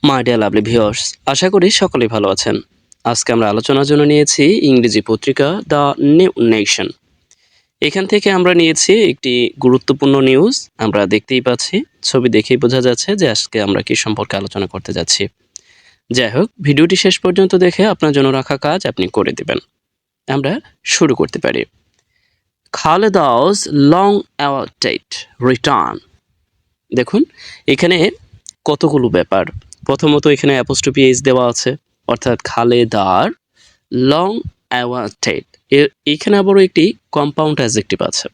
My dear lovely viewers, আশা করি সকলেই ভালো আছেন। আজকে আমরা আলোচনার জন্য নিয়েছি ইংরেজি পত্রিকা দ্য নিউ নেশন। এখান থেকে আমরা নিয়েছি একটি গুরুত্বপূর্ণ নিউজ। আমরা দেখতেই পাচ্ছি, ছবি দেখেই বোঝা যাচ্ছে যে আজকে আমরা কি সম্পর্কে আলোচনা করতে যাচ্ছি। যাই হোক, ভিডিওটি শেষ পর্যন্ত দেখে আপনার জন্য রাখা কাজ আপনি করে দিবেন। আমরা শুরু করতে পারি। খালেদাস লং অ্যাওয়েটেড রিটার্ন। দেখুন এখানে কতগুলো ব্যাপার। প্রথমত এখানে অ্যাপোস্ট্রফি এইচ দেওয়া আছে, অর্থাৎ খালেদার লং অ্যাওয়েটেড। এখানে আবারও একটি কম্পাউন্ড অ্যাডজেক্টিভ আছে।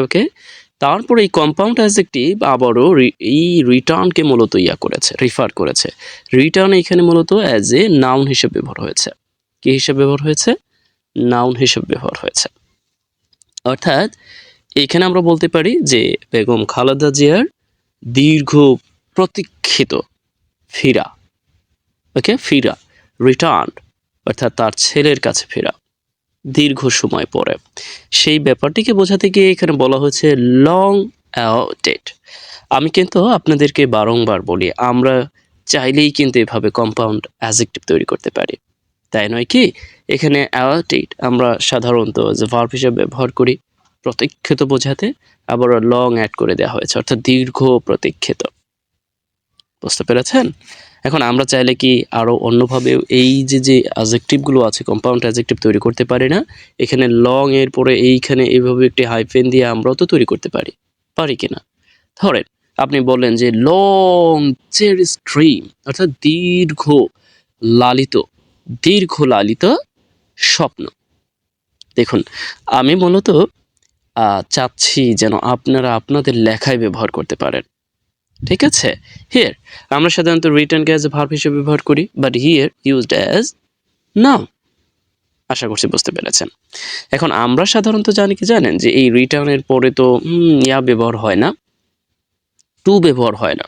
ওকে, তারপর এই কম্পাউন্ড অ্যাডজেক্টিভ আবারও এই রিটার্নকে মূলত রিফার করেছে। রিটার্ন এখানে মূলত অ্যাজ এ নাউন হিসেবে ব্যবহার হয়েছে। কি হিসেবে ব্যবহার হয়েছে? নাউন হিসেবে ব্যবহার হয়েছে। অর্থাৎ এখানে আমরা বলতে পারি যে বেগম খালেদা জিয়ার দীর্ঘ প্রতীক্ষিত ফিরা, ওকে, ফিরা, রিটার্ন, অর্থাৎ তার ছেলের কাছে ফেরা দীর্ঘ সময় পরে, সেই ব্যাপারটিকে বোঝাতে গিয়ে এখানে বলা হয়েছে লং অ্যাওয়েটেড। আমি কিন্তু আপনাদেরকে বারংবার বলি, আমরা চাইলেই কিন্তু এভাবে কম্পাউন্ড অ্যাডজেক্টিভ তৈরি করতে পারি, তাই নয় কি? এখানে অ্যাওয়েটেড আমরা সাধারণত যে ভার্ব হিসেবে ব্যবহার করি প্রতীক্ষিত বোঝাতে, আবার লং অ্যাড করে দেওয়া হয়েছে, অর্থাৎ দীর্ঘ প্রতীক্ষিত। বুঝতে পেরেছেন? এখন আমরা চাইলে কি আরও অন্যভাবে এই যে অ্যাডজেক্টিভগুলো আছে, কম্পাউন্ড অ্যাডজেক্টিভ তৈরি করতে পারি না? এখানে লং এর পরে এইখানে এইভাবে একটি হাইফেন দিয়ে আমরাও তো তৈরি করতে পারি, পারি কিনা? ধরেন আপনি বললেন যে লং চেরিশ ড্রিম, অর্থাৎ দীর্ঘ লালিত স্বপ্ন। দেখুন আমি মূলত চাচ্ছি যেন আপনারা আপনাদের লেখায় ব্যবহার করতে পারেন, ঠিক আছে? হিয়ার আমরা সাধারণত রিটার্নকে অ্যাজ এ ভার্ব হিসেবে ব্যবহার করি, but here used as noun. আশা করছি বুঝতে পেরেছেন। এখন আমরা সাধারণত জানেন যে এই রিটার্নের পরে তো ব্যবহার হয় না, টু ব্যবহার হয় না।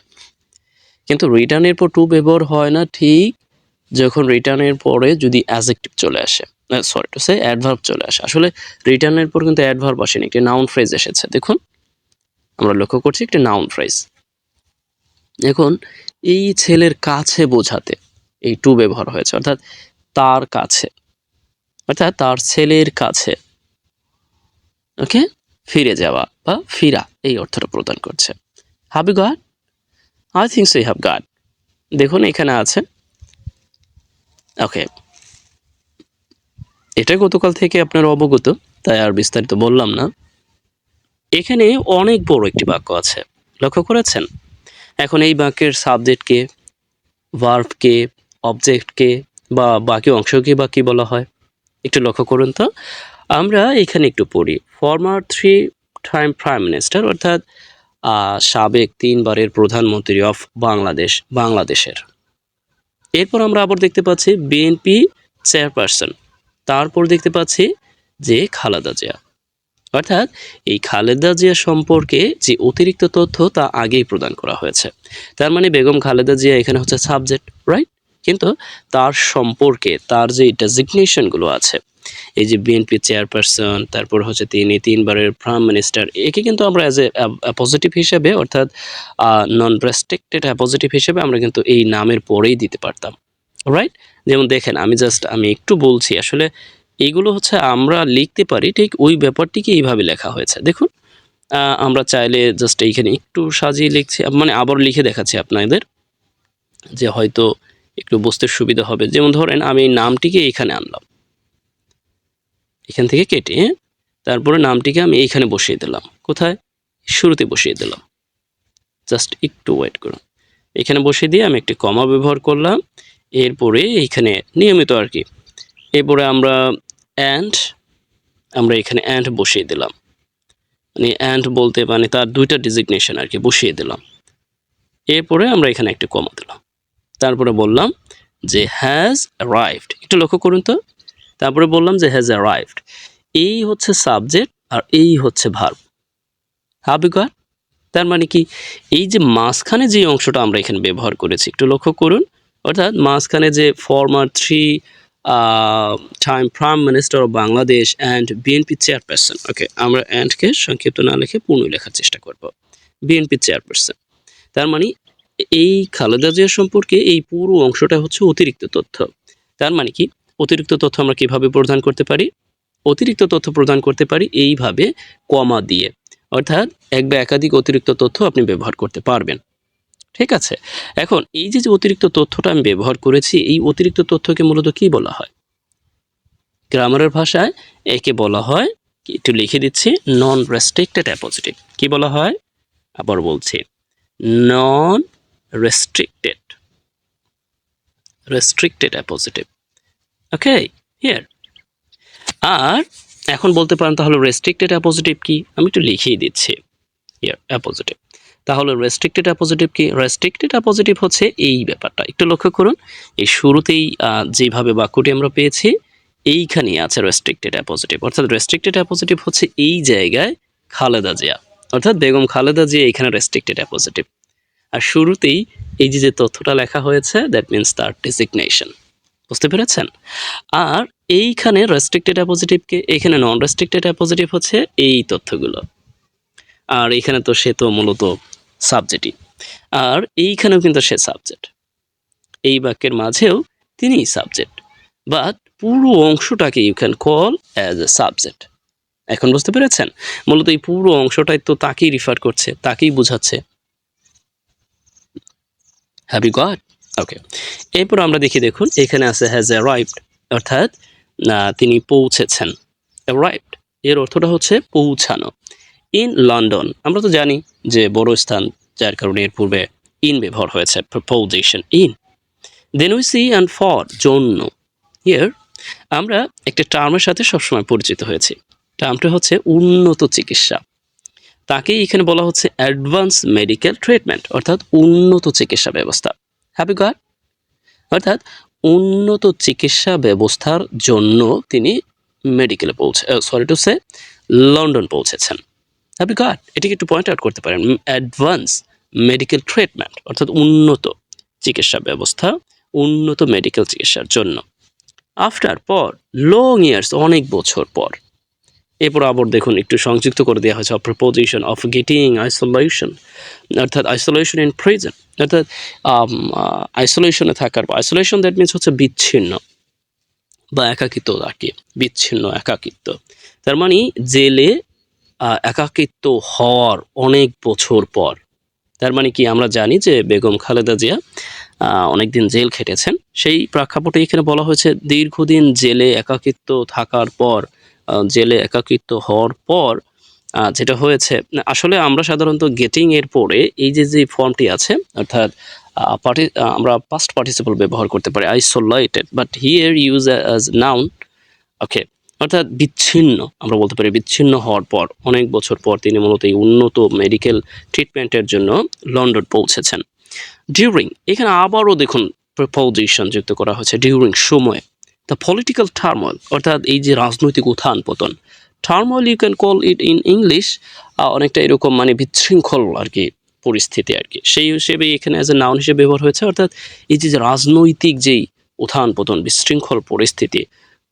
কিন্তু রিটার্নের পর টু ব্যবহার হয় না ঠিক যখন রিটার্নের পরে যদি অ্যাডজেক্টিভ চলে আসে, সরি টু সে অ্যাডভার্ব চলে আসে। আসলে রিটার্নের পর কিন্তু অ্যাডভার্ব আসেনি, একটি নাউন ফ্রেজ এসেছে। দেখুন আমরা লক্ষ্য করছি একটি নাউন ফ্রেজ। এখন এই ছেলের কাছে বোঝাতে এই টু ব্যবহার হয়েছে, অর্থাৎ তার কাছে, অর্থাৎ তার ছেলের কাছে, ওকে, ফিরে যাওয়া বা ফিরা এই অর্থটা প্রদান করছে। Have you got? I think so you have got. দেখুন এখানে আছে, ওকে, এটা গতকাল থেকে আপনারা অবগত, তাই আর বিস্তারিত বললাম না। এখানে অনেক বড় একটি বাক্য আছে, লক্ষ্য করেছেন? এখন এই বাক্যের সাবজেক্টকে, ভার্বকে, অবজেক্টকে বা বাকি অংশকে বা কি বলা হয় একটু লক্ষ্য করুন তো। আমরা এখানে একটু পড়ি, ফর্মার 3 টাইম প্রাইম মিনিস্টার, অর্থাৎ সাবেক 3 বারের প্রধানমন্ত্রী অফ বাংলাদেশের। এরপর আমরা আবার দেখতে পাচ্ছি বিএনপি চেয়ারপারসন, তারপর দেখতে পাচ্ছি যে খালেদা জিয়া, অর্থাৎ এই খালেদা জিয়া সম্পর্কে যে অতিরিক্ত তথ্য তা আগেই প্রদান করা হয়েছে। তার মানে বেগম খালেদা জিয়া এখানে হচ্ছে সাবজেক্ট, রাইট? কিন্তু তার সম্পর্কে তার যে ডেজিগনেশনগুলো আছে, এই যে বিএনপি চেয়ারপারসন, তারপর হচ্ছে তিনি 3 বারের প্রাইম মিনিস্টার, একে কিন্তু আমরা অ্যাজ এ পজিটিভ হিসেবে, অর্থাৎ নন রেস্ট্রিক্টেড পজিটিভ হিসেবে আমরা কিন্তু এই নামের পরেই দিতে পারতাম, রাইট? যেমন দেখেন আমি একটু বলছি, আসলে এইগুলো হচ্ছে আমরা লিখতে পারি ঠিক ওই ব্যাপারটিকে এইভাবে লেখা হয়েছে। দেখুন আমরা চাইলে জাস্ট এইখানে একটু সাজিয়ে লিখছি, মানে আবার লিখে দেখাচ্ছি আপনাদের, যে হয়তো একটু বুঝতে সুবিধা হবে। যেমন ধরেন আমি নামটিকে এইখানে আনলাম, এখান থেকে কেটে, তারপরে নামটিকে আমি এইখানে বসিয়ে দিলাম। কোথায়? শুরুতে বসিয়ে দিলাম। জাস্ট একটু ওয়েট করুন। এখানে বসিয়ে দিয়ে আমি একটি কমা ব্যবহার করলাম। এরপরে এইখানে নিয়মিত আর কি, এরপরে আমরা এখানে অ্যান্ড বসিয়ে দিলাম। মানে অ্যান্ড বলতে মানে তার 2টা ডেজিগনেশন আর কি বসিয়ে দিলাম। এরপরে আমরা এখানে একটি কমা দিলাম। তারপরে বললাম যে হ্যাজ অ্যারাইভড, একটু লক্ষ্য করুন তো। তারপরে বললাম যে হ্যাজ অ্যারাইভড, এই হচ্ছে সাবজেক্ট আর এই হচ্ছে ভার্ব। Have you goat? তার মানে কি, এই যে মাঝখানে যে অংশটা আমরা এখানে ব্যবহার করেছি একটু লক্ষ্য করুন, অর্থাৎ মাঝখানে যে former 3 time prime minister of Bangladesh and BNP chairperson, okay, আমরা অ্যান্ডকে সংক্ষিপ্ত না লিখে পূর্ণ লেখার চেষ্টা করব, বিএনপি চেয়ারপারসন। তার মানে এই খালেদা জিয়া সম্পর্কে এই পুরো অংশটা হচ্ছে অতিরিক্ত তথ্য। তার মানে কি? অতিরিক্ত তথ্য আমরা কিভাবে প্রদান করতে পারি? অতিরিক্ত তথ্য প্রদান করতে পারি এইভাবে কমা দিয়ে। অর্থাৎ এক বা একাধিক অতিরিক্ত তথ্য আপনি ব্যবহার করতে পারবেন। ঠিক আছে? এখন এই যে অতিরিক্ত তথ্যটা আমি ব্যবহার করেছি, এই অতিরিক্ত তথ্যকে মূলত কি বলা হয়? গ্রামারের ভাষায় একে বলা হয়, একটু লিখে দিচ্ছি, নন রেস্ট্রিক্টেড অ্যাপোজিটিভ। কি বলা হয়? আবার বলছি, non restrictive appositive. Okay, here. আর এখন বলতে পারেন তাহলে রেস্ট্রিক্টেড অ্যাপোজিটিভ কি? আমি একটু লিখেই দিচ্ছি, হিয়ার অ্যাপোজিটিভ। তাহলে রেস্ট্রিক্টেড অ্যাপোজিটিভ কি? রেস্ট্রিক্টেড অ্যাপোজিটিভ হচ্ছে এই ব্যাপারটা। একটু লক্ষ্য করুন, এই শুরুতেই যেভাবে বাক্যটি আমরা পেয়েছি, এইখানেই আছে রেস্ট্রিক্টেড অ্যাপোজিটিভ। অর্থাৎ রেস্ট্রিক্টেড অ্যাপোজিটিভ হচ্ছে এই জায়গায় খালেদা জিয়া, অর্থাৎ বেগম খালেদা জিয়া এখানে রেস্ট্রিক্টেড অ্যাপোজিটিভ। আর শুরুতেই এই যে তথ্যটা লেখা হয়েছে, দ্যাট মিনস তার ডেজিগনেশন। বুঝতে পেরেছেন? আর এইখানে রেস্ট্রিক্টেড অ্যাপোজিটিভকে, এখানে নন রেস্ট্রিক্টেড অ্যাপোজিটিভ হচ্ছে এই তথ্যগুলো। আর এখানে তো সে তো মূলত সাবজেক্টই। আর এইখানেও কিন্তু সে সাবজেক্ট। এই বাক্যের মাঝেও তিনি সাবজেক্ট, বাট পুরো অংশটাকে you can call as a subject. এখন বুঝতে পেরেছেন? মূলত এই পুরো অংশটাই তো তাকেই রিফার করছে, তাকেই বোঝাচ্ছে। Have you goat? ওকে, এরপর আমরা দেখি, দেখুন এখানে আছে হ্যাজ অ্যারাইভড, অর্থাৎ তিনি পৌঁছেছেন। অ্যারাইভড এর অর্থটা হচ্ছে পৌঁছানো। ইন লন্ডন, আমরা তো জানি যে বড় স্থান, যার কারণে এর পূর্বে ইন ব্যবহার হয়েছে, preposition in. Then we see and for, জন্য। হিয়ার আমরা একটা টার্মের সাথে সবসময় পরিচিত হয়েছি, টার্মটা হচ্ছে উন্নত চিকিৎসা। তাকেই এখানে বলা হচ্ছে অ্যাডভান্স মেডিকেল ট্রিটমেন্ট, অর্থাৎ উন্নত চিকিৎসা ব্যবস্থা। Have you got? অর্থাৎ উন্নত চিকিৎসা ব্যবস্থার জন্য তিনি মেডিকেলে লন্ডন পৌঁছেছেন। Have you got? এটিকে একটু পয়েন্ট আউট করতে পারেন। অ্যাডভান্স মেডিকেল ট্রিটমেন্ট, অর্থাৎ উন্নত চিকিৎসা ব্যবস্থা, উন্নত মেডিকেল চিকিৎসার জন্য। আফটার, পর, লং ইয়ার্স, অনেক বছর পর। এরপর আবার দেখুন একটু সংযুক্ত করে দেওয়া হয়েছে, প্রপোজিশন অফ গেটিং আইসোলেশন, অর্থাৎ আইসোলেশন ইন প্রিজন, অর্থাৎ আইসোলেশনে থাকার, আইসোলেশন দ্যাট মিনস হচ্ছে বিচ্ছিন্ন বা একাকিত্ব, আর কি বিচ্ছিন্ন একাকিত্ব। তার মানে জেলে একাকিত্ব হওয়ার অনেক বছর পর। তার মানে কি, আমরা জানি যে বেগম খালেদা জিয়া অনেকদিন জেল খেটেছেন। সেই প্রেক্ষাপটে এখানে বলা হয়েছে দীর্ঘদিন জেলে একাকিত্ব থাকার পর, জেলে একাকিত্ব হওয়ার পর যেটা হয়েছে, আসলে আমরা সাধারণত গেটিং এর পরে এই যে ফর্মটি আছে, অর্থাৎ আমরা পাস্ট পার্টিসিপল ব্যবহার করতে পারি, isolated, but here use as noun. Okay, অর্থাৎ বিচ্ছিন্ন, আমরা বলতে পারি বিচ্ছিন্ন হওয়ার পর, অনেক বছর পর তিনি মূলত এই উন্নত মেডিকেল ট্রিটমেন্টের জন্য লন্ডন পৌঁছেছেন। ডিউরিং, এখানে আবারও দেখুন প্রপোজিশন যুক্ত করা হয়েছে, ডিউরিং, সময়। দ্য পলিটিক্যাল টার্মোইল, অর্থাৎ এই যে রাজনৈতিক উত্থান পতন। Turmoil you can call it in English, অনেকটা এরকম মানে বিশৃঙ্খল আর কি পরিস্থিতি আর কি, সেই হিসেবে এখানে অ্যাজ এ নাউন হিসেবে ব্যবহার হয়েছে। অর্থাৎ এই যে রাজনৈতিক যেই উত্থান পতন, বিশৃঙ্খল পরিস্থিতি।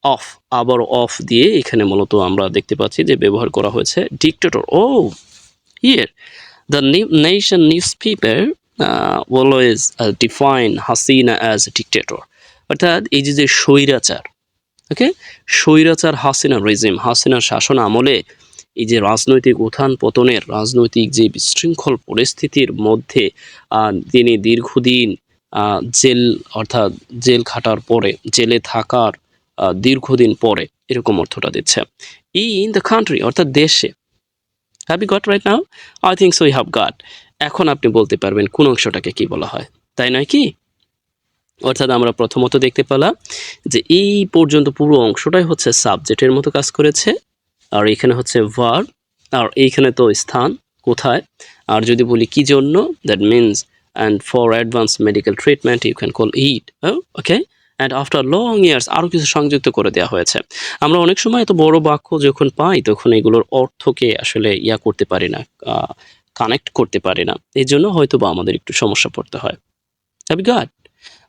অফ, আবার অফ দিয়ে এখানে মূলত আমরা দেখতে পাচ্ছি যে ব্যবহার করা হয়েছে ডিক্টেটর। ও here the nation news paper always define Hasina as dictator, অর্থাৎ এই যে স্বৈরাচার, ওকে, স্বৈরাচার হাসিনা রেজিম, হাসিনার শাসন আমলে এই যে রাজনৈতিক উত্থান পতনের, রাজনৈতিক যে বিশৃঙ্খল পরিস্থিতির মধ্যে তিনি দীর্ঘদিন জেল, অর্থাৎ জেল খাটার পরে, জেলে থাকার দীর্ঘদিন পরে, এরকম অর্থটা দিচ্ছে। ইন দ্য কান্ট্রি, অর্থাৎ দেশে। Have you got right now? I think so, we have got. এখন আপনি বলতে পারবেন কোন অংশটাকে কি বলা হয়, তাই নয় কি? অর্থাৎ আমরা প্রথমত দেখতে পেলাম যে এই পর্যন্ত পুরো অংশটাই হচ্ছে সাবজেক্টের মতো কাজ করেছে, আর এখানে হচ্ছে ভার্ব, আর এইখানে তো স্থান, কোথায়। আর যদি বলি কি জন্য, that means and for advance medical treatment you can call it. Okay, and after long years, আরও কিছু সংযুক্ত করে দেওয়া হয়েছে। আমরা অনেক সময় এত বড় বাক্য যখন পাই, তখন এগুলোর অর্থকে আসলে করতে পারি না, কানেক্ট করতে পারি না, এই জন্য হয়তো বা আমাদের একটু সমস্যা পড়তে হয়। Have you got?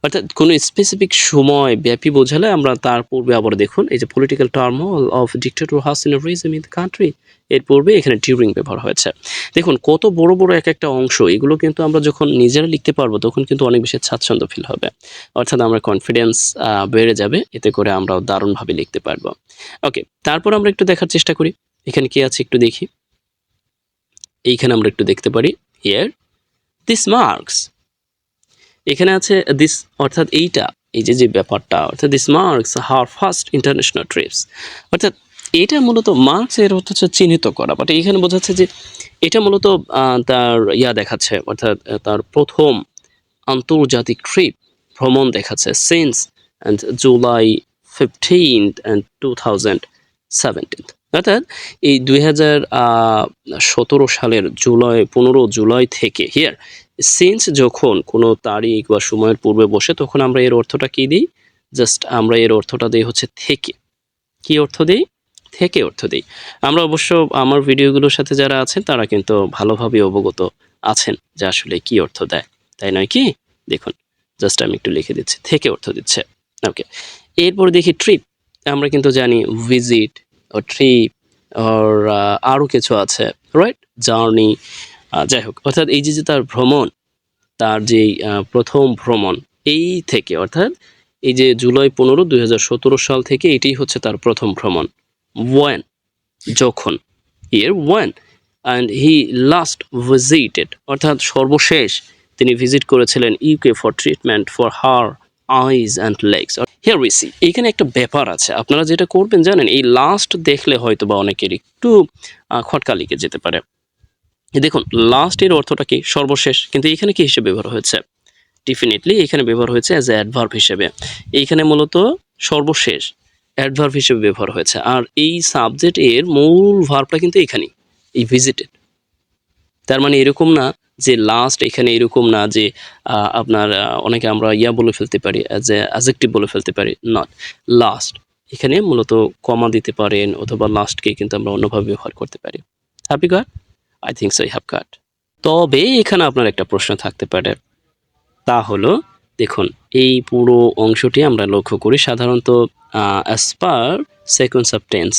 অর্থাৎ কোনো স্পেসিফিক সময় ব্যাপী বোঝালে আমরা তার পূর্বে আবার দেখুন এই যে political turmoil of dictator Hasina regime in the country, এর পূর্বে এখানে ডিউরিং ব্যবহার হয়েছে। দেখুন কত বড় বড় এক একটা অংশ, এগুলো কিন্তু আমরা যখন নিজেরা লিখতে পারবো তখন কিন্তু অনেক বেশি স্বাচ্ছন্দ্য ফিল হবে, অর্থাৎ আমরা কনফিডেন্স বেড়ে যাবে, এতে করে আমরা দারুণভাবে লিখতে পারবো। ওকে, তারপর আমরা একটু দেখার চেষ্টা করি এখানে কি আছে একটু দেখি। এইখানে আমরা একটু দেখতে পারি হিয়ার দিস মার্কস, এখানে আছে দিস অর্থাৎ এইটা, এই যে যে ব্যাপারটা অর্থাৎ this marks her first international TRIPS, অর্থাৎ এটা মূলত মার্কস এর অর্থ হচ্ছে চিহ্নিত করা, বাট এইখানে বোঝাচ্ছে যে এটা মূলত তার দেখাচ্ছে, অর্থাৎ তার প্রথম আন্তর্জাতিক ট্রিপ ভ্রমণ দেখাচ্ছে সিন্স অ্যান্ড জুলাই 15 অ্যান্ড 2017, অর্থাৎ এই 2017 সালের 15 জুলাই থেকে হিয়ার সিন্স যখন কোনো তারিখ বা সময়ের পূর্বে বসে তখন আমরা এর অর্থটা কি দিই, জাস্ট আমরা এর অর্থটা দিই হচ্ছে থেকে। কি অর্থ দিই? থেকে অর্থ দিই। আমরা অবশ্য আমার ভিডিওগুলোর সাথে যারা আছেন তারা কিন্তু ভালোভাবে অবগত আছেন যে আসলে কি অর্থ দেয়, তাই নয় কি? দেখুন জাস্ট আমি একটু লিখে দিচ্ছি, থেকে অর্থ দিচ্ছে। ওকে, এরপর দেখি ট্রিপ, আমরা কিন্তু জানি ভিজিট ও ট্রিপ ওর আরও কিছু আছে, রাইট, জার্নি, যাই হোক, অর্থাৎ এই যে যে তার ভ্রমণ, তার যেই প্রথম ভ্রমণ এই থেকে, অর্থাৎ এই যে জুলাই 15 2017 সাল থেকে এটাই হচ্ছে তার প্রথম ভ্রমণ। ওয়েন, যখন, year when, and he last visited, অর্থাৎ সর্বশেষ তিনি ভিজিট করেছিলেন UK for treatment for her eyes and legs. Here we see, এখানে একটা ব্যাপার আছে, আপনারা যেটা করবেন জানেন, এই লাস্ট দেখলে হয়তো বা অনেকের একটু খটকা লেগে যেতে পারে। দেখুন লাস্ট এর অর্থটা কি? সর্বশেষ, কিন্তু এখানে কি হিসেবে ব্যবহার হয়েছে? ডেফিনেটলি এখানে ব্যবহার হয়েছে অ্যাজ এ অ্যাডভার্ব হিসেবে। এইখানে মূলত সর্বশেষ অ্যাডভার্ব হিসেবে ব্যবহার হয়েছে, আর এই সাবজেক্ট এর মূল ভার্বটা কিন্তু এখানেই, এই ভিজিটেড। তার মানে এরকম না যে লাস্ট, এখানে এরকম না যে আপনার অনেকে আমরা বলে ফেলতে পারি, অ্যাজ এ অ্যাডজেক্টিভ বলে ফেলতে পারি, নট লাস্ট। এখানে মূলত কমা দিতে পারেন অথবা লাস্টকে কিন্তু আমরা অন্যভাবে ব্যবহার করতে পারি। Have you got? I think so I have got. তবে এখানে আপনার একটা প্রশ্ন থাকতে পারে, তা হলো দেখুন এই পুরো অংশটি আমরা লক্ষ্য করি সাধারণত as per sequence of tense,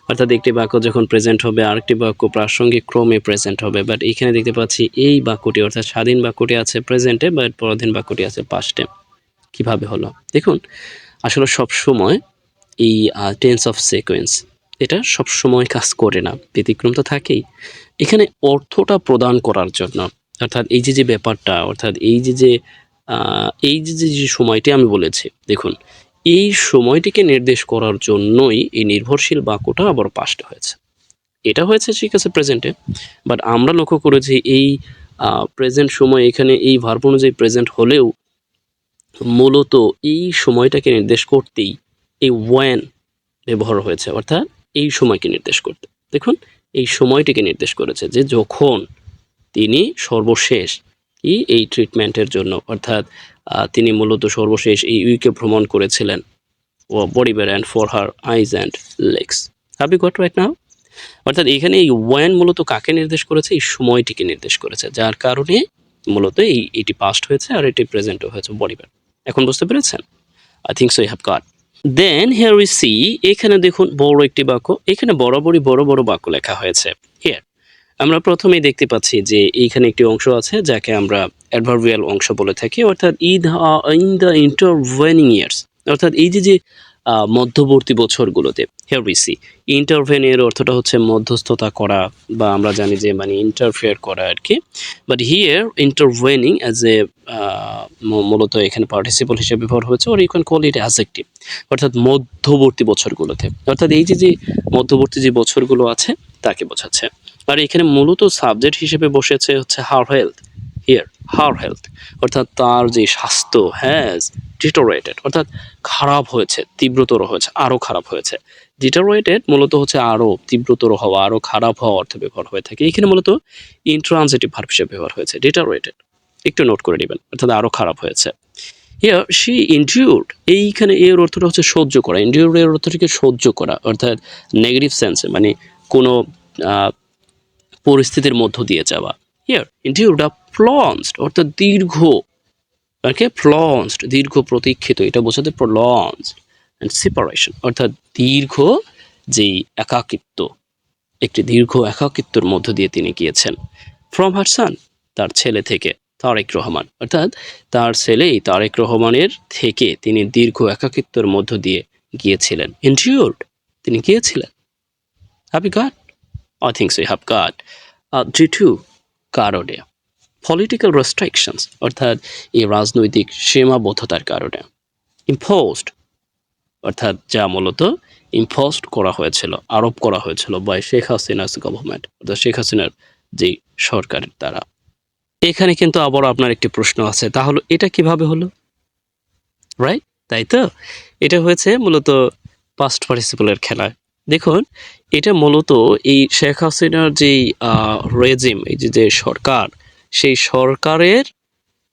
অর্থাৎ একটি বাক্য যখন প্রেজেন্ট হবে আরেকটি বাক্য প্রাসঙ্গিক ক্রমে প্রেজেন্ট হবে, বাট এখানে দেখতে পাচ্ছি এই বাক্যটি অর্থাৎ স্বাধীন বাক্যটি আছে প্রেজেন্টে, বাট পরাধীন বাক্যটি আছে পাস্টে। কিভাবে হলো? দেখুন আসলে সব সময় এই টেন্স অফ সিকোয়েন্স এটা সব সময় কাজ করে না, ব্যতিক্রম তো থাকেই। এখানে অর্থটা প্রদান করার জন্য, অর্থাৎ এই যে যে ব্যাপারটা, অর্থাৎ এই যে যে সময়টি আমি বলেছি, দেখুন এই সময়টিকে নির্দেশ করার জন্যই এই নির্ভরশীল বাক্যটা আবার পাস্ট হয়েছে। এটা হয়েছে ঠিক আছে প্রেজেন্টে, বাট আমরা লক্ষ্য করেছি এই প্রেজেন্ট সময় এখানে এই ভার্ব অনুযায়ী প্রেজেন্ট হলেও মূলত এই সময়টাকে নির্দেশ করতেই এই ওয়েন ব্যবহার হয়েছে, অর্থাৎ এই সময়কে নির্দেশ করতে। দেখুন এই সময়টিকে নির্দেশ করেছে যে যখন তিনি সর্বশেষ এই ট্রিটমেন্টের জন্য, অর্থাৎ তিনি মূলত সর্বশেষ এই ইউকে ভ্রমণ করেছিলেন ও বডিবার and for her eyes and legs. Have you got right now? অর্থাৎ এখানে এই ওয়েন মূলত কাকে নির্দেশ করেছে? এই সময়টিকে নির্দেশ করেছে, যার কারণে মূলত এটি পাস্ট হয়েছে আর এটি প্রেজেন্টও হয়েছে বডিবার। এখন বুঝতে পেরেছেন? I think so you have got. Then here we see, এখানে দেখুন বড় একটি বাক্য, এখানে বরাবরই বড় বড় বাক্য লেখা হয়েছে। হিয়ার আমরা প্রথমেই দেখতে পাচ্ছি যে এইখানে একটি অংশ আছে যাকে আমরা অ্যাডভার্বিয়াল অংশ বলে থাকি, অর্থাৎ ইন দ্য ইন্টারভেনিং ইয়ার্স, অর্থাৎ এই যে যে মধ্যবর্তী বছরগুলোতে। হিয়ার উই সি, ইন্টারভেন এর অর্থটা হচ্ছে মধ্যস্থতা করা, বা আমরা জানি যে মানে ইন্টারফেয়ার করা আর কি, but here intervening as a মূলত এখানে পার্টিসিপল হিসেবে ব্যবহার হয়েছে, আর you can call it adjective, অর্থাৎ মধ্যবর্তী বছরগুলোতে, অর্থাৎ এই যে যে মধ্যবর্তী যে বছরগুলো আছে তাকে বোঝাচ্ছে। আর এখানে মূলত সাবজেক্ট হিসেবে বসেছে হচ্ছে হার হেলথ। হিয়ার হার হেলথ, অর্থাৎ তার যে স্বাস্থ্য হ্যাজ ডিটোরেটেড, অর্থাৎ খারাপ হয়েছে, তীব্রতর হয়েছে, আরও খারাপ হয়েছে। ডিটোরেটেড মূলত হচ্ছে আরও তীব্রতর হওয়া, আরও খারাপ হওয়া অর্থে ব্যবহার হয়ে থাকে। এখানে মূলত ইন্ট্রানজিটিভ ভার্ব হিসেবে ব্যবহার হয়েছে ডিটোরেটেড, একটু নোট করে নেবেন, অর্থাৎ আরও খারাপ হয়েছে। হিয়ার শি ইনডিউরড, এইখানে এর অর্থটা হচ্ছে সহ্য করা, ইনডিউর এর অর্থটাকে সহ্য করা, অর্থাৎ নেগেটিভ সেন্সে মানে কোনো পরিস্থিতির মধ্য দিয়ে যাওয়া। হিয়ার ইনডিউরড আ প্লঞ্জড, অর্থাৎ দীর্ঘ ওকে, প্রলঞ্জড দীর্ঘ প্রতীক্ষিত, এটা বোঝাতে প্রলঞ্জড। অ্যান্ড সেপারেশন অর্থাৎ দীর্ঘ যেই একাকিত্ব, একটি দীর্ঘ একাকিত্বের মধ্য দিয়ে তিনি গিয়েছেন। ফ্রম হার সান, তার ছেলে থেকে, তারেক রহমান অর্থাৎ তার ছেলে তারেক রহমানের থেকে তিনি দীর্ঘ একাকিত্বের মধ্য দিয়ে গিয়েছিলেন। এনডিউরড, তিনি গিয়েছিলেন। Have you got? I think so have got. Due to, কারণে। পলিটিক্যাল রেস্ট্রিকশনস অর্থাৎ এই রাজনৈতিক সীমাবদ্ধতার কারণে। ইম্পোজড অর্থাৎ যা মূলত ইম্পোজড করা হয়েছিল, আরোপ করা হয়েছিল বাই শেখ হাসিনাস গভর্নমেন্ট অর্থাৎ শেখ হাসিনার যে সরকারের দ্বারা। এখানে কিন্তু আবার আপনার একটি প্রশ্ন আছে, তাহলে এটা কিভাবে হলো? রাইট, তাই তো? এটা হয়েছে মূলত পাস্ট পার্টিসিপলের খেলায়। দেখুন, এটা মূলত এই শেখ হাসিনার যেই রেজিম, এই যে সরকার, সেই সরকারের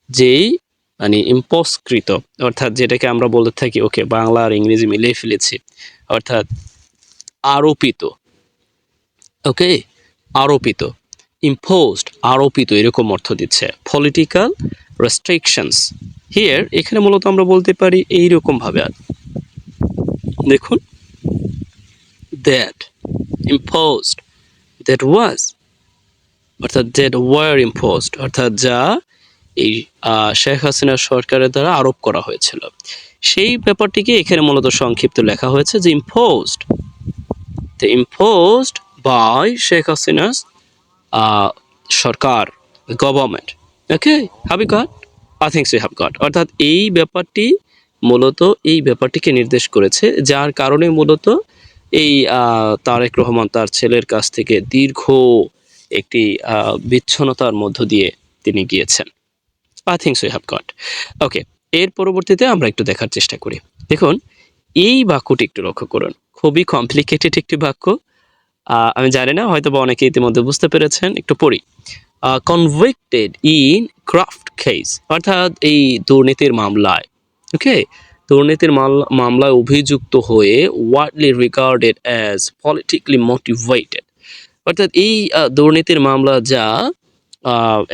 যেই মানে ইম্পোজকৃত অর্থাৎ যেটাকে আমরা বলতে থাকি, ওকে বাংলা আর ইংরেজি মিলিয়ে ফেলেছি, অর্থাৎ আরোপিত, ওকে আরোপিত, ইম্পোজড আরোপিত এরকম অর্থ দিচ্ছে। পলিটিক্যাল রেস্ট্রিকশনস হিয়ার, এখানে মূলত আমরা বলতে পারি এইরকম ভাবে। দেখুন, দ্যাট ইম্পোজড, দ্যাট ওয়াজ অর্থাৎ দ্যাট ওয়ার ইম্পোজড অর্থাৎ যা এই শেখ হাসিনা সরকারের দ্বারা আরোপ করা হয়েছিল, সেই ব্যাপারটিকে এখানে মূলত সংক্ষিপ্ত লেখা হয়েছে যে imposed, the imposed by Sheikh Hasina's সরকার, government. Okay, have you got? I think so have got. অর্থাৎ এই ব্যাপারটি মূলত এই ব্যাপারটিকে নির্দেশ করেছে, যার কারণে মূলত এই তারেক রহমান তার ছেলের কাছ থেকে দীর্ঘ একটি বিচ্ছিন্নতার মধ্য দিয়ে তিনি গিয়েছেন। I think so have got. Okay, এর পরবর্তীতে আমরা একটু দেখার চেষ্টা করি। দেখুন, এই বাক্যটি একটু লক্ষ্য করুন, খুবই কমপ্লিকেটেড একটি বাক্য। আমি জানি না, হয়তো বা অনেকে ইতিমধ্যে বুঝতে পেরেছেন। একটু পড়ি। কনভিক্টেড ইন ক্রাফট কেস অর্থাৎ এই দুর্নীতির মামলায়, ওকে দুর্নীতির মামলায় অভিযুক্ত হয়ে widely regarded as politically motivated অর্থাৎ এই দুর্নীতির মামলা যা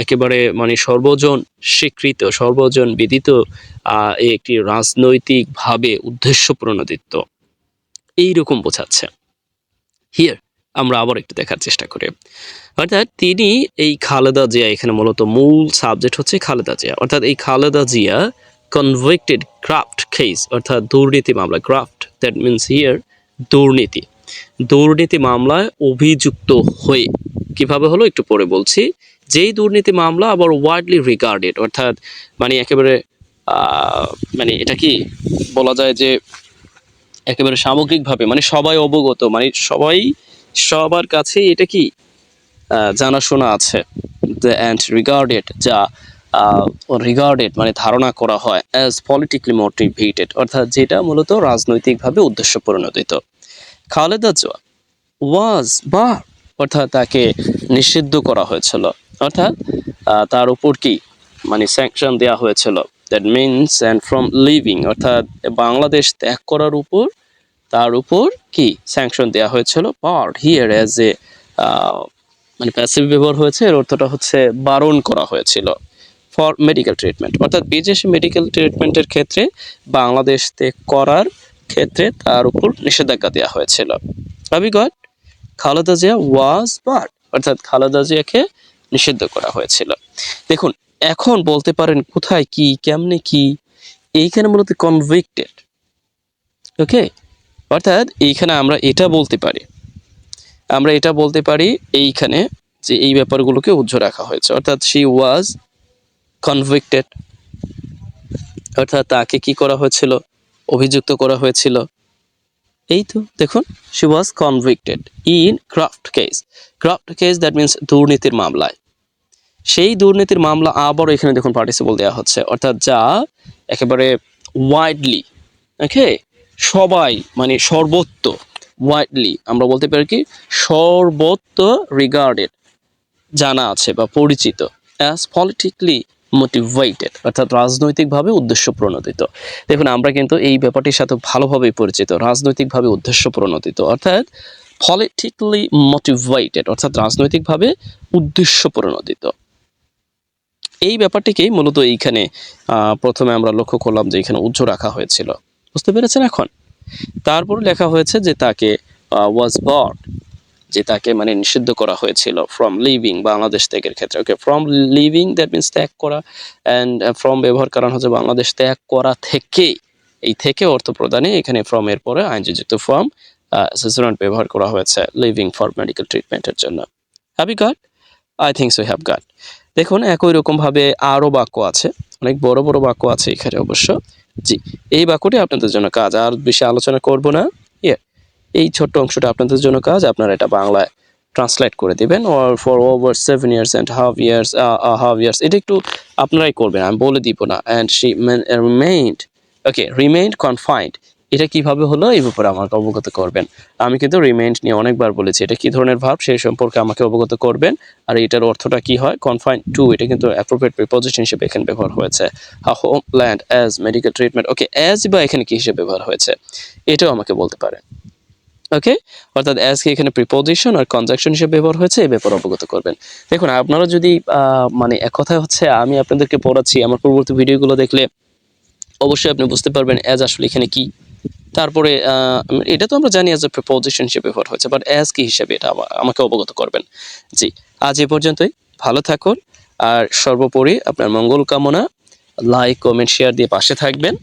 একেবারে মানে সর্বজন স্বীকৃত, সর্বজন বিদিত একটি রাজনৈতিকভাবে উদ্দেশ্য প্রণোদিত, এইরকম বোঝাচ্ছে। হিয়ার আমরা আবার একটু দেখার চেষ্টা করি। অর্থাৎ তিনি এই খালেদা জিয়া, এখানে মূলত মূল সাবজেক্ট হচ্ছে খালেদা জিয়া, অর্থাৎ এই Khaleda Zia convicted craft case অর্থাৎ দুর্নীতি মামলা, ক্রাফট দ্যাট মিনস হিয়ার দুর্নীতি, দুর্নীতি মামলায় অভিযুক্ত হয়ে, কিভাবে হলো একটু পরে বলছি। যেই দুর্নীতি মামলা আবার ওয়াইডলি রিগার্ডেড অর্থাৎ মানে একেবারে মানে এটা কি বলা যায় যে একেবারে সামগ্রিকভাবে মানে সবাই অবগত, মানে সবার কাছে এটা কি জানাশোনা আছে। অ্যান্ড রিগার্ডেড যা রিগার্ডেড মানে ধারণা করা হয় অ্যাজ পলিটিক্যালি মোটিভেটেড অর্থাৎ যেটা মূলত রাজনৈতিকভাবে উদ্দেশ্য প্রণোদিত। খালেদা জিয়া ওয়াজ বা অর্থাৎ তাকে নিষিদ্ধ করা হয়েছিল, অর্থাৎ তার উপর কি মানে স্যাংশন দেওয়া হয়েছিল। That means and from living অর্থাৎ বাংলাদেশ ত্যাগ করার উপর তার উপর কি স্যাংশন দেওয়া হয়েছিল। বাট হিয়ার অ্যাজ এ মানে প্যাসিভ ব্যবহার হয়েছে, এর অর্থটা হচ্ছে বারণ করা হয়েছিল। ফর মেডিকেল ট্রিটমেন্ট অর্থাৎ বিদেশি মেডিকেল ট্রিটমেন্টের ক্ষেত্রে বাংলাদেশ ত্যাগ করার ক্ষেত্রে তার উপর নিষেধাজ্ঞা দেওয়া হয়েছিল। Have you got? Khaleda Zia was but অর্থাৎ খালেদা জিয়াকে নিষিদ্ধ করা হয়েছিল। দেখুন, এখন বলতে পারেন কোথায় কি, কেমনে কি, এইখানে মূলত কনভিক্টেড, ওকে অর্থাৎ এইখানে আমরা এটা বলতে পারি, এইখানে যে এই ব্যাপারগুলোকে উজ্জ্ব রাখা হয়েছে, অর্থাৎ শি ওয়াজ কনভিক্টেড অর্থাৎ তাকে কি করা হয়েছিল, অভিযুক্ত করা হয়েছিল। এই তো দেখুন, she was convicted in craft case, craft case that means দুর্নীতির মামলায়। সেই দুর্নীতির মামলা আবার এখানে দেখুন পার্টিসিপল দেওয়া হচ্ছে, অর্থাৎ যা একেবারে ওয়াইডলি, ওকে সবাই মানে সর্বত্র, ওয়াইডলি আমরা বলতে পারি কি সর্বত্র রিগার্ডেড জানা আছে বা পরিচিত, অ্যাজ পলিটিক্যালি মোটিভেটেড অর্থাৎ রাজনৈতিকভাবে উদ্দেশ্য প্রণোদিত। দেখুন, আমরা কিন্তু এই ব্যাপারটির সাথে ভালোভাবেই পরিচিত, রাজনৈতিকভাবে উদ্দেশ্য প্রণোদিত অর্থাৎ পলিটিক্যালি মোটিভেটেড অর্থাৎ রাজনৈতিকভাবে উদ্দেশ্য প্রণোদিত। এই ব্যাপারটিকেই মূলত এইখানে প্রথমে আমরা লক্ষ্য করলাম যে এখানে উজ্জ্ব রাখা হয়েছিল। বুঝতে পেরেছেন এখন? তারপর লেখা হয়েছে যে তাকে ওয়াজ বার্ড, যে তাকে মানে নিষিদ্ধ করা হয়েছিল ফ্রম লিভিং, বাংলাদেশ ত্যাগের ক্ষেত্রে। ওকে, ফ্রম লিভিং দ্যাট মিনস ত্যাগ করা, অ্যান্ড ফ্রম ব্যবহার কারণ হচ্ছে বাংলাদেশ ত্যাগ করা থেকে, এই থেকে অর্থ প্রদানে এখানে ফ্রম এর পরে আইনযুক্ত ফ্রম অ্যাসেসরেন্ট ব্যবহার করা হয়েছে লিভিং ফর মেডিকেল ট্রিটমেন্টের জন্য। Have you got? I think so have got. দেখুন একই রকমভাবে আরও বাক্য আছে, অনেক বড় বড় বাক্য আছে এখানে অবশ্য। জি, এই বাক্যটি আপনাদের জন্য কাজ, আর বেশি আলোচনা করব না। ইয়ে, এই ছোট্ট অংশটা আপনাদের জন্য কাজ, আপনারা এটা বাংলায় ট্রান্সলেট করে দিবেন। Or for over 7 years and half years, এটা একটু আপনারাই করবেন, আমি বলে দিব না। And she remained, okay, remained confined, এটা কিভাবে হলো এই ব্যাপারে আমাকে অবগত করবেন। আমি কিন্তু রিমেইনড নিয়ে অনেকবার বলেছি, এটা কি ধরনের ভার্ব সেই সম্পর্কে আমাকে অবগত করবেন। আর এটার অর্থটা কি হয়, কনফাইন্ড টু, এটা কিন্তু অ্যাপ্রোপ্রিয়েট প্রিপোজিশন হিসেবে এখানে ব্যবহার হয়েছে। হোমল্যান্ড অ্যাজ মেডিকেল ট্রিটমেন্ট, ওকে, অ্যাজ বা এখানে কি হিসেবে ব্যবহার হয়েছে এটাও আমাকে বলতে পারেন। ওকে, অর্থাৎ অ্যাজ কে এখানে প্রিপোজিশন আর কনজাংশন হিসেবে ব্যবহার হয়েছে, এই ব্যাপারে অবগত করবেন। দেখুন আপনারা যদি মানে এক কথায় হচ্ছে আমি আপনাদেরকে পড়াচ্ছি, আমার পূর্ববর্তী ভিডিওগুলো দেখলে অবশ্যই আপনি বুঝতে পারবেন অ্যাজ আসলে এখানে কি। তারপরে এটা তো আমরা জানি অ্যাজ এ প্রিপোজিশন হিসেবে ব্যবহার হয়েছে, বাট অ্যাজ কি হিসেবে এটা আমাকে অবগত করবেন। জি, আজ এ পর্যন্তই, ভালো থাকুন, আর সর্বোপরি আপনার মঙ্গল কামনা। লাইক, কমেন্ট, শেয়ার দিয়ে পাশে থাকবেন।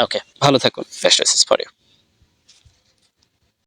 ওকে, ভালো থাকুন। Best wishes for you.